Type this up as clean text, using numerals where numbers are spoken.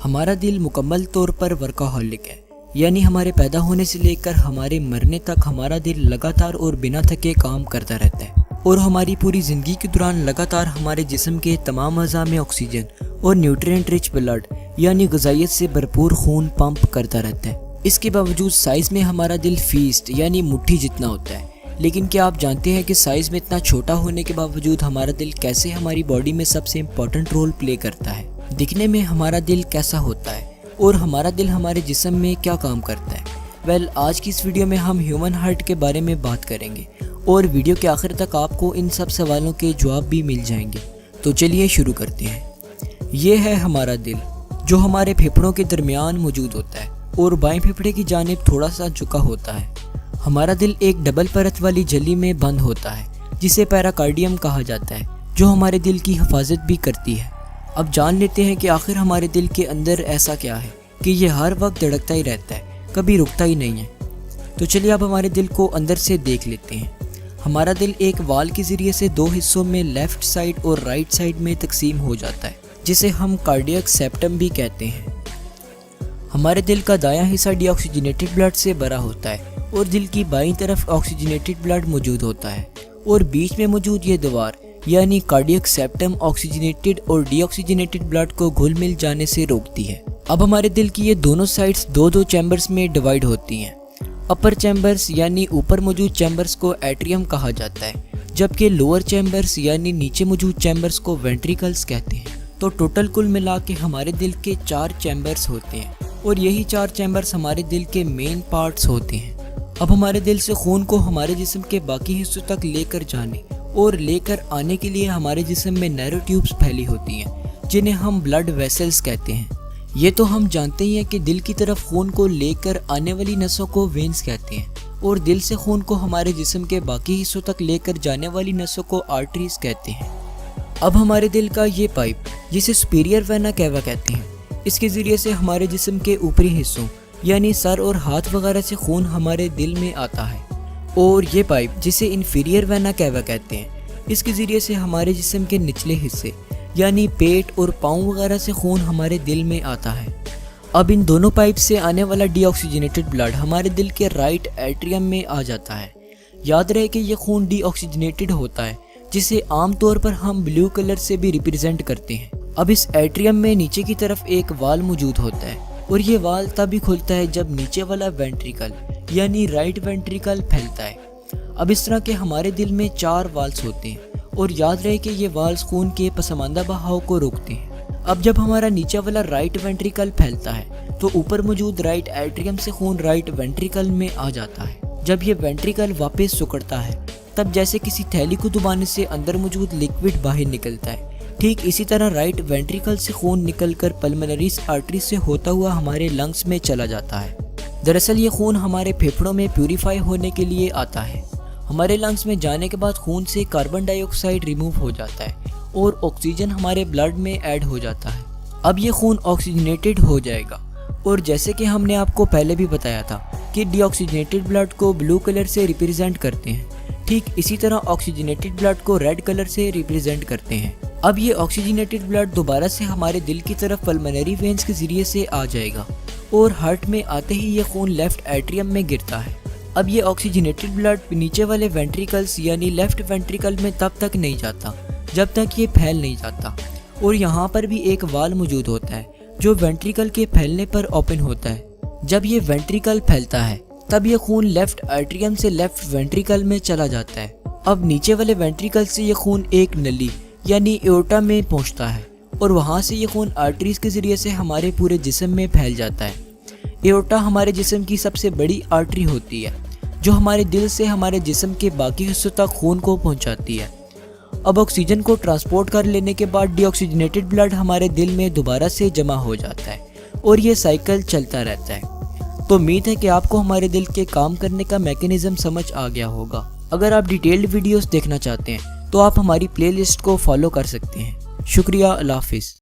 हमारा दिल मुकम्मल तौर पर वर्काहॉलिक है, यानी हमारे पैदा होने से लेकर हमारे मरने तक हमारा दिल लगातार और बिना थके काम करता रहता है और हमारी पूरी ज़िंदगी के दौरान लगातार हमारे जिस्म के तमाम अज़ा में ऑक्सीजन और न्यूट्रिएंट रिच ब्लड यानी ग़िज़ाइयत से भरपूर खून पंप करता रहता है। इसके बावजूद साइज़ में हमारा दिल फीस्ट यानी मुट्ठी जितना होता है। लेकिन क्या आप जानते हैं कि साइज़ में इतना छोटा होने के बावजूद हमारा दिल कैसे हमारी बॉडी में सबसे इम्पॉर्टेंट रोल प्ले करता है? दिखने में हमारा दिल कैसा होता है और हमारा दिल हमारे जिस्म में क्या काम करता है? आज की इस वीडियो में हम ह्यूमन हार्ट के बारे में बात करेंगे और वीडियो के आखिर तक आपको इन सब सवालों के जवाब भी मिल जाएंगे। तो चलिए शुरू करते हैं। ये है हमारा दिल, जो हमारे फेफड़ों के दरमियान मौजूद होता है और बाएं फेफड़े की जानिब थोड़ा सा झुका होता है। हमारा दिल एक डबल परत वाली झिल्ली में बंद होता है जिसे पेरिकार्डियम कहा जाता है, जो हमारे दिल की हिफाजत भी करती है। अब जान लेते हैं कि आखिर हमारे दिल के अंदर ऐसा क्या है कि ये हर वक्त धड़कता ही रहता है, कभी रुकता ही नहीं है। तो चलिए अब हमारे दिल को अंदर से देख लेते हैं। हमारा दिल एक वाल के ज़रिए से दो हिस्सों में लेफ़्ट साइड और राइट साइड में तकसीम हो जाता है, जिसे हम कार्डियक सेप्टम भी कहते हैं। हमारे दिल का दायां हिस्सा डीऑक्सीजनेटेड ब्लड से भरा होता है और दिल की बाईं तरफ ऑक्सीजनेटेड ब्लड मौजूद होता है और बीच में मौजूद ये दीवार यानी कार्डियक सेप्टम ऑक्सीजनेटेड और डीऑक्सीजनेटेड ब्लड को घुल मिल जाने से रोकती है। अब हमारे दिल की ये दोनों साइड्स दो चैम्बर्स में डिवाइड होती हैं। अपर चैम्बर्स यानी ऊपर मौजूद चैम्बर्स को एट्रियम कहा जाता है, जबकि लोअर चैम्बर्स यानी नीचे मौजूद चैम्बर्स को वेंट्रिकल्स कहते हैं। तो टोटल कुल मिला के हमारे दिल के 4 चैम्बर्स होते हैं और यही 4 चैम्बर्स हमारे दिल के मेन पार्ट्स होते हैं। अब हमारे दिल से खून को हमारे जिस्म के बाकी हिस्सों तक लेकर जाने और लेकर आने के लिए हमारे जिस्म में नैरो ट्यूब्स फैली होती हैं, जिन्हें हम ब्लड वेसल्स कहते हैं। ये तो हम जानते ही हैं कि दिल की तरफ खून को लेकर आने वाली नसों को वेन्स कहते हैं और दिल से खून को हमारे जिस्म के बाकी हिस्सों तक लेकर जाने वाली नसों को आर्टरीज कहते हैं। अब हमारे दिल का ये पाइप, जिसे सुपीरियर वेना कैवा कहते हैं, इसके ज़रिए से हमारे जिस्म के ऊपरी हिस्सों यानी सर और हाथ वगैरह से खून हमारे दिल में आता है और ये पाइप, जिसे इन्फीरियर वेना कैवा कहते हैं, इसके ज़रिए से हमारे जिस्म के निचले हिस्से यानी पेट और पाँव वगैरह से खून हमारे दिल में आता है। अब इन दोनों पाइप से आने वाला डीऑक्सीजनेटेड ब्लड हमारे दिल के राइट एट्रियम में आ जाता है। याद रहे कि ये खून डीऑक्सीजनेटेड होता है, जिसे आमतौर पर हम ब्लू कलर से भी रिप्रेजेंट करते हैं। अब इस एट्रियम में नीचे की तरफ एक वाल मौजूद होता है और ये वाल तभी खुलता है जब नीचे वाला वेंट्रिकल यानी राइट वेंट्रिकल फैलता है। अब इस तरह के हमारे दिल में 4 वाल्स होते हैं और याद रहे कि ये वाल्स खून के पसमानदा बहाव को रोकते हैं। अब जब हमारा नीचे वाला राइट वेंट्रिकल फैलता है तो ऊपर मौजूद राइट एट्रियम से खून राइट वेंट्रिकल में आ जाता है। जब ये वेंट्रिकल वापस सिकुड़ता है तब जैसे किसी थैली को दबाने से अंदर मौजूद लिक्विड बाहर निकलता है, ठीक इसी तरह राइट वेंट्रिकल से खून निकलकर पल्मोनरी आर्टरी से होता हुआ हमारे लंग्स में चला जाता है। दरअसल ये खून हमारे फेफड़ों में प्यूरिफाई होने के लिए आता है। हमारे लंग्स में जाने के बाद खून से कार्बन डाइऑक्साइड रिमूव हो जाता है और ऑक्सीजन हमारे ब्लड में ऐड हो जाता है। अब ये खून ऑक्सीजनेटेड हो जाएगा और जैसे कि हमने आपको पहले भी बताया था कि डीऑक्सीजनेटेड ब्लड को ब्लू कलर से रिप्रेजेंट करते हैं, ठीक इसी तरह ऑक्सीजनेटेड ब्लड को रेड कलर से रिप्रेजेंट करते हैं। अब ये ऑक्सीजनेटेड ब्लड दोबारा से हमारे दिल की तरफ पल्मोनरी वेन्स के ज़रिए से आ जाएगा और हार्ट में आते ही ये खून लेफ्ट एट्रियम में गिरता है। अब ये ऑक्सीजनेटेड ब्लड नीचे वाले वेंट्रिकल्स यानी लेफ्ट वेंट्रिकल में तब तक नहीं जाता जब तक ये फैल नहीं जाता और यहाँ पर भी एक वाल मौजूद होता है जो वेंट्रिकल के फैलने पर ओपन होता है। जब ये वेंट्रिकल फैलता है तब ये खून लेफ्ट एट्रियम से लेफ्ट वेंट्रिकल में चला जाता है। अब नीचे वाले वेंट्रिकल से ये खून एक नली यानी एओर्टा में पहुंचता है और वहां से ये खून आर्टरीज के ज़रिए से हमारे पूरे जिस्म में फैल जाता है। एओर्टा हमारे जिस्म की सबसे बड़ी आर्टरी होती है जो हमारे दिल से हमारे जिस्म के बाकी हिस्सों तक खून को पहुंचाती है। अब ऑक्सीजन को ट्रांसपोर्ट कर लेने के बाद डीऑक्सीजनेटेड ब्लड हमारे दिल में दोबारा से जमा हो जाता है और ये साइकिल चलता रहता है। तो उम्मीद है कि आपको हमारे दिल के काम करने का मैकेनिज्म समझ आ गया होगा। अगर आप डिटेल्ड वीडियोस देखना चाहते हैं तो आप हमारी प्लेलिस्ट को फॉलो कर सकते हैं। शुक्रिया, अल्लाह हाफिज़।